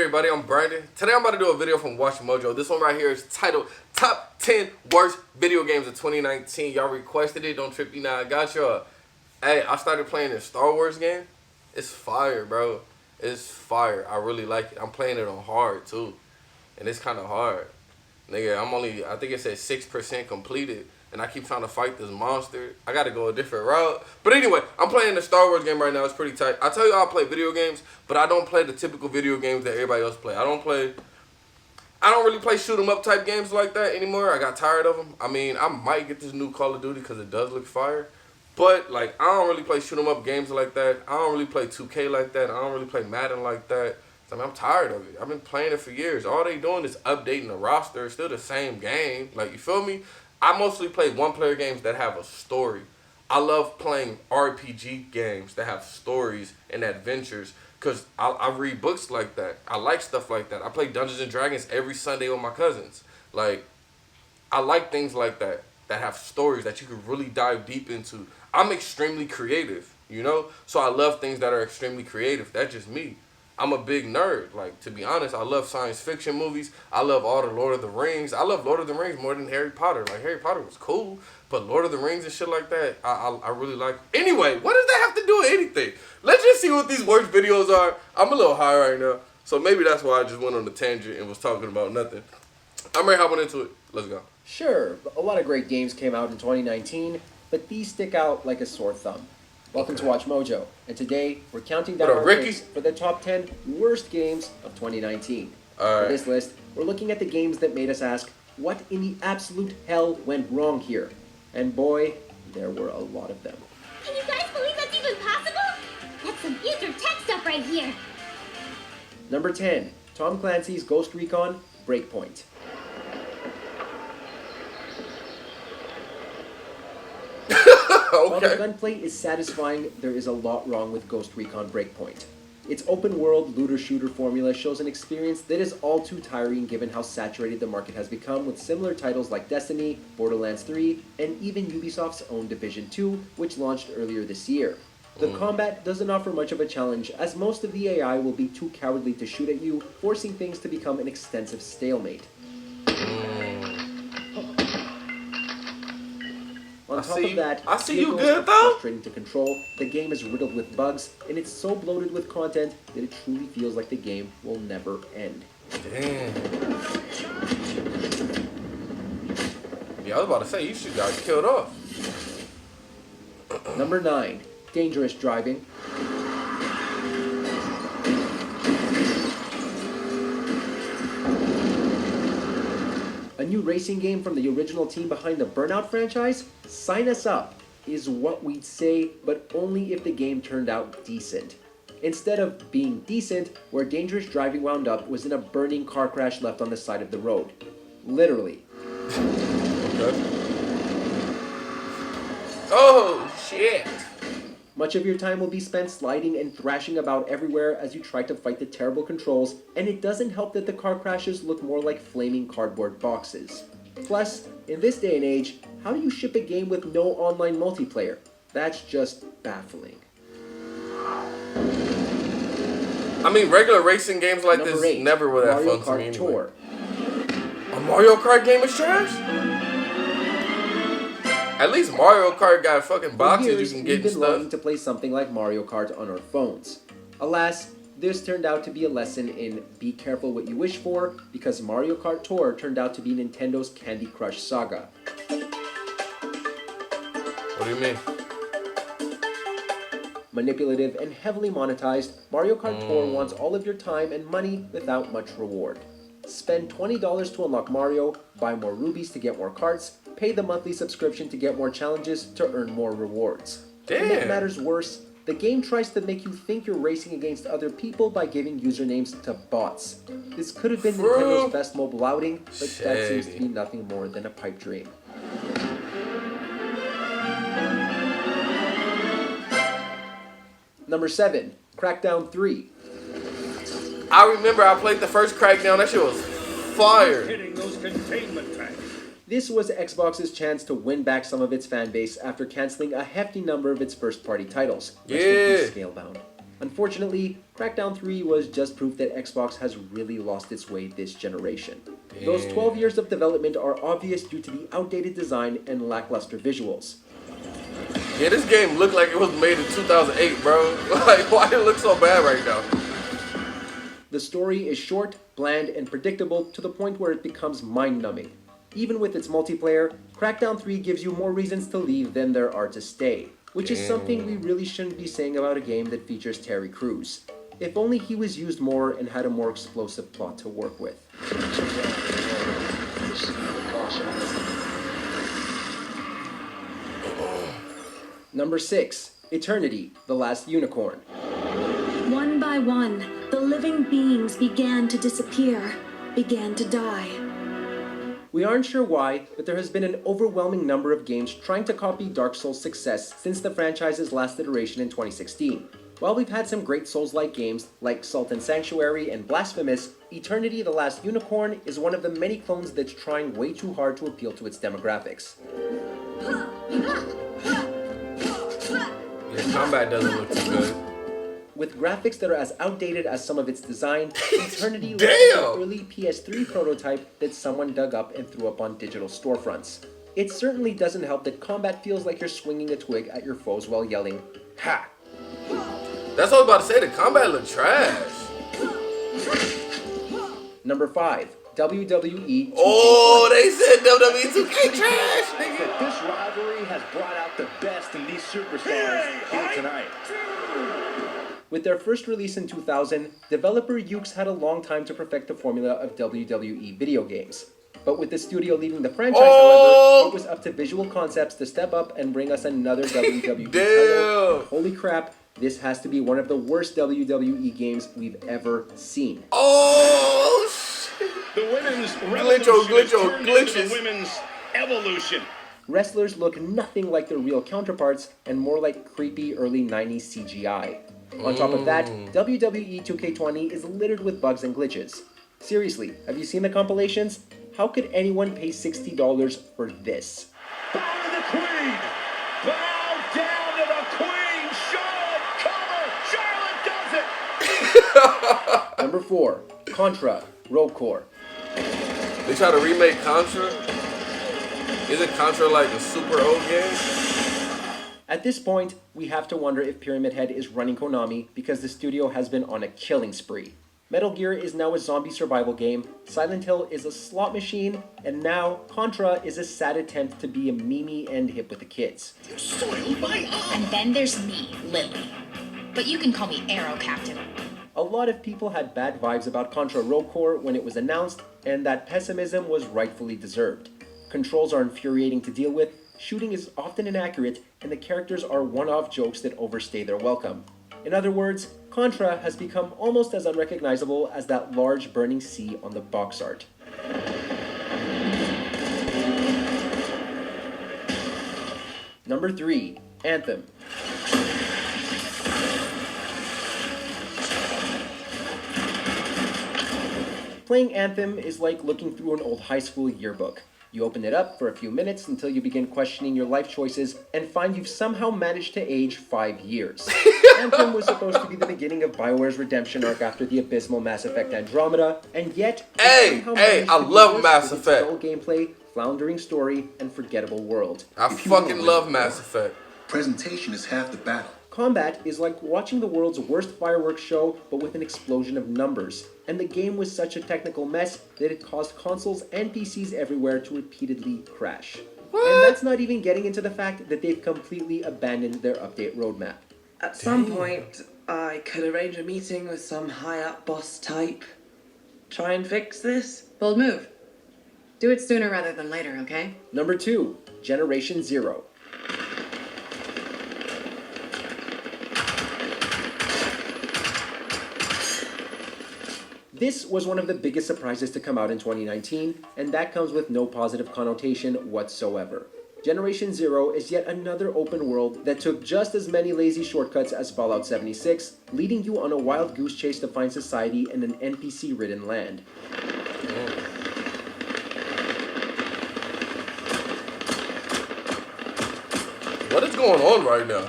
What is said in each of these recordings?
everybody, I'm Brandon. Today I'm about to do a video from FashionNova. This one right here is titled Top 10 Worst Video Games of 2019. Y'all requested it, don't trip you now. I got y'all. Hey, I started playing this Star Wars game. It's fire, bro. It's fire. I really like it. I'm playing it on hard too. And it's kind of hard. Nigga, I think it says 6% completed. And I keep trying to fight this monster. I gotta go a different route. But anyway, I'm playing the Star Wars game right now. It's pretty tight. I tell you I play video games, but I don't play the typical video games that everybody else play. I don't really play shoot 'em up type games like that anymore. I got tired of them. I mean, I might get this new Call of Duty because it does look fire. But, like, I don't really play shoot 'em up games like that. I don't really play 2K like that. I don't really play Madden like that. I mean, I'm tired of it. I've been playing it for years. All they doing is updating the roster. It's still the same game. Like, you feel me? I mostly play one-player games that have a story. I love playing RPG games that have stories and adventures because I read books like that. I like stuff like that. I play Dungeons & Dragons every Sunday with my cousins. Like, I like things like that have stories that you can really dive deep into. I'm extremely creative, you know? So I love things that are extremely creative. That's just me. I'm a big nerd. Like, to be honest, I love science fiction movies. I love all the Lord of the Rings. I love Lord of the Rings more than Harry Potter. Like, Harry Potter was cool, but Lord of the Rings and shit like that, I really like. Anyway, what does that have to do with anything? Let's just see what these worst videos are. I'm a little high right now, so maybe that's why I just went on a tangent and was talking about nothing. I'm ready hopping into it. Let's go. Sure, a lot of great games came out in 2019, but these stick out like a sore thumb. Welcome to FashionNova, and today we're counting down our picks for the top 10 worst games of 2019. For this list, we're looking at the games that made us ask, what in the absolute hell went wrong here? And boy, there were a lot of them. Can you guys believe that's even possible? That's some future tech stuff right here. Number 10, Tom Clancy's Ghost Recon Breakpoint. While the gunplay is satisfying, there is a lot wrong with Ghost Recon Breakpoint. Its open-world looter-shooter formula shows an experience that is all too tiring given how saturated the market has become with similar titles like Destiny, Borderlands 3, and even Ubisoft's own Division 2, which launched earlier this year. The combat doesn't offer much of a challenge, as most of the AI will be too cowardly to shoot at you, forcing things to become an extensive stalemate. On top of that, I see you good though. Frustrating to control. The game is riddled with bugs, and it's so bloated with content that it truly feels like the game will never end. Damn. Yeah, I was about to say you should got killed off. Number 9, Dangerous Driving. A new racing game from the original team behind the Burnout franchise? Sign us up, is what we'd say, but only if the game turned out decent. Instead of being decent, where Dangerous Driving wound up was in a burning car crash left on the side of the road. Literally. Okay. Oh, shit. Much of your time will be spent sliding and thrashing about everywhere as you try to fight the terrible controls, and it doesn't help that the car crashes look more like flaming cardboard boxes. Plus, in this day and age, how do you ship a game with no online multiplayer? That's just baffling. I mean, regular racing games like Number this 8, never were that Mario fun to me Kart anyway. Tour. A Mario Kart game is trash? At least Mario Kart got fucking boxes you can get and we've been longing stuff. to play something like Mario Kart on our phones. Alas, this turned out to be a lesson in be careful what you wish for, because Mario Kart Tour turned out to be Nintendo's Candy Crush saga. What do you mean? Manipulative and heavily monetized, Mario Kart Tour wants all of your time and money without much reward. Spend $20 to unlock Mario, buy more rubies to get more carts, pay the monthly subscription to get more challenges to earn more rewards. Damn. To make matters worse, the game tries to make you think you're racing against other people by giving usernames to bots. This could have been Nintendo's best mobile outing, but that seems to be nothing more than a pipe dream. Number 7, Crackdown 3. I remember I played the first Crackdown. That shit was fire. Hitting those containment tanks. This was Xbox's chance to win back some of its fan base after canceling a hefty number of its first-party titles. Yeah. Scalebound. Unfortunately, Crackdown 3 was just proof that Xbox has really lost its way this generation. Those 12 years of development are obvious due to the outdated design and lackluster visuals. Yeah, this game looked like it was made in 2008, bro. Like, why it look so bad right now? The story is short, bland, and predictable to the point where it becomes mind-numbing. Even with its multiplayer, Crackdown 3 gives you more reasons to leave than there are to stay, which is something we really shouldn't be saying about a game that features Terry Crews. If only he was used more and had a more explosive plot to work with. Number 6. Eternity, The Last Unicorn. One by one, the living beings began to disappear, began to die. We aren't sure why, but there has been an overwhelming number of games trying to copy Dark Souls' success since the franchise's last iteration in 2016. While we've had some great Souls-like games like Sultan Sanctuary and Blasphemous, Eternity: The Last Unicorn is one of the many clones that's trying way too hard to appeal to its demographics. Your combat doesn't look too good. With graphics that are as outdated as some of its design, Eternity looks like an early PS3 prototype that someone dug up and threw up on digital storefronts. It certainly doesn't help that combat feels like you're swinging a twig at your foes while yelling, "Ha!" That's what I was about to say. The combat look trash. Number 5. WWE 2K20. Oh, they said WWE 2K trash, nigga. This rivalry has brought out the best in these superstars here tonight. With their first release in 2000, developer Yuke's had a long time to perfect the formula of WWE video games. But with the studio leaving the franchise, however, it was up to Visual Concepts to step up and bring us another WWE title. Holy crap, this has to be one of the worst WWE games we've ever seen. Oh, shit. The women's revolution glitches. The women's evolution. Wrestlers look nothing like their real counterparts and more like creepy early 90s CGI. On top of that, WWE 2K20 is littered with bugs and glitches. Seriously, have you seen the compilations? How could anyone pay $60 for this? Bow to the Queen! Bow down to the Queen! Charlotte, cover! Charlotte does it! Number 4. Contra Rollcore. They try to remake Contra? Isn't Contra like a super old game? At this point, we have to wonder if Pyramid Head is running Konami because the studio has been on a killing spree. Metal Gear is now a zombie survival game, Silent Hill is a slot machine, and now Contra is a sad attempt to be a meme and hip with the kids. You soiled my arm! And then there's me, Lily. But you can call me Arrow Captain. A lot of people had bad vibes about Contra Rollcore when it was announced, and that pessimism was rightfully deserved. Controls are infuriating to deal with, shooting is often inaccurate, and the characters are one-off jokes that overstay their welcome. In other words, Contra has become almost as unrecognizable as that large burning sea on the box art. Number 3. Anthem. Playing Anthem is like looking through an old high school yearbook. You open it up for a few minutes until you begin questioning your life choices and find you've somehow managed to age 5 years. Anthem was supposed to be the beginning of BioWare's redemption arc after the abysmal Mass Effect Andromeda, and yet I love Mass Effect. Dull gameplay, floundering story, and forgettable world. I fucking love Mass Effect. Presentation is half the battle. Combat is like watching the world's worst fireworks show, but with an explosion of numbers. And the game was such a technical mess that it caused consoles and PCs everywhere to repeatedly crash. And that's not even getting into the fact that they've completely abandoned their update roadmap. At some point, I could arrange a meeting with some high-up boss type. Try and fix this. Bold move. Do it sooner rather than later, okay? Number 2. Generation Zero. This was one of the biggest surprises to come out in 2019, and that comes with no positive connotation whatsoever. Generation Zero is yet another open world that took just as many lazy shortcuts as Fallout 76, leading you on a wild goose chase to find society in an NPC-ridden land. What is going on right now?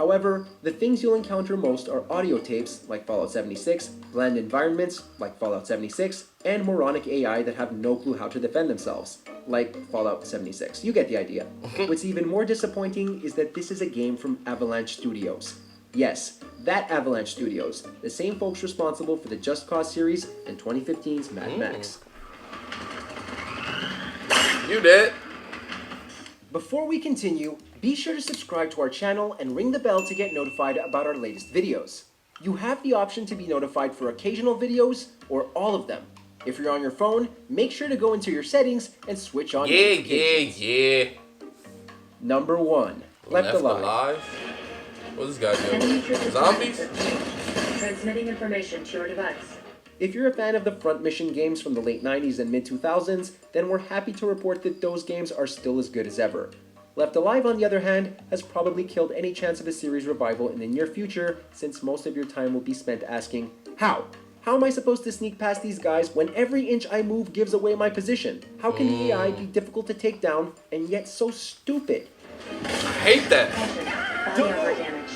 However, the things you'll encounter most are audio tapes, like Fallout 76, bland environments, like Fallout 76, and moronic AI that have no clue how to defend themselves, like Fallout 76. You get the idea. What's even more disappointing is that this is a game from Avalanche Studios. Yes, that Avalanche Studios, the same folks responsible for the Just Cause series and 2015's Mad Max. You dead. Before we continue, be sure to subscribe to our channel and ring the bell to get notified about our latest videos. You have the option to be notified for occasional videos or all of them. If you're on your phone, make sure to go into your settings and switch on notifications. Yeah. Number 1. Left Alive. What's this guy doing? Zombies? Transmitting information to your device. If you're a fan of the front mission games from the late 90s and mid 2000s, then we're happy to report that those games are still as good as ever. Left Alive, on the other hand, has probably killed any chance of a series revival in the near future, since most of your time will be spent asking, how? How am I supposed to sneak past these guys when every inch I move gives away my position? How can the AI be difficult to take down and yet so stupid? I hate that. Caution, body armor damage.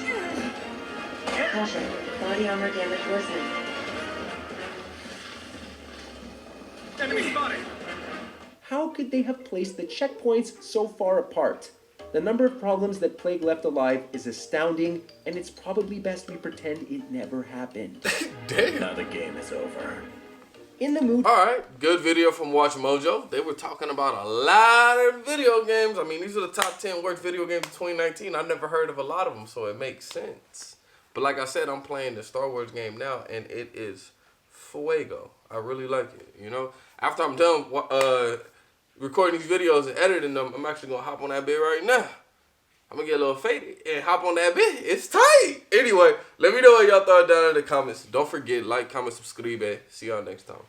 Caution, body armor damage worsening. Enemy spotted. How could they have placed the checkpoints so far apart? The number of problems that plague Left Alive is astounding, and it's probably best we pretend it never happened. Damn. Now the game is over. In the mood. Alright, good video from Watch Mojo. They were talking about a lot of video games. I mean, these are the top 10 worst video games of 2019. I've never heard of a lot of them, so it makes sense. But like I said, I'm playing the Star Wars game now, and it is fuego. I really like it, you know? After I'm done recording these videos and editing them, I'm actually going to hop on that bit right now. I'm going to get a little faded and hop on that bit. It's tight. Anyway, let me know what y'all thought down in the comments. Don't forget, like, comment, subscribe. See y'all next time.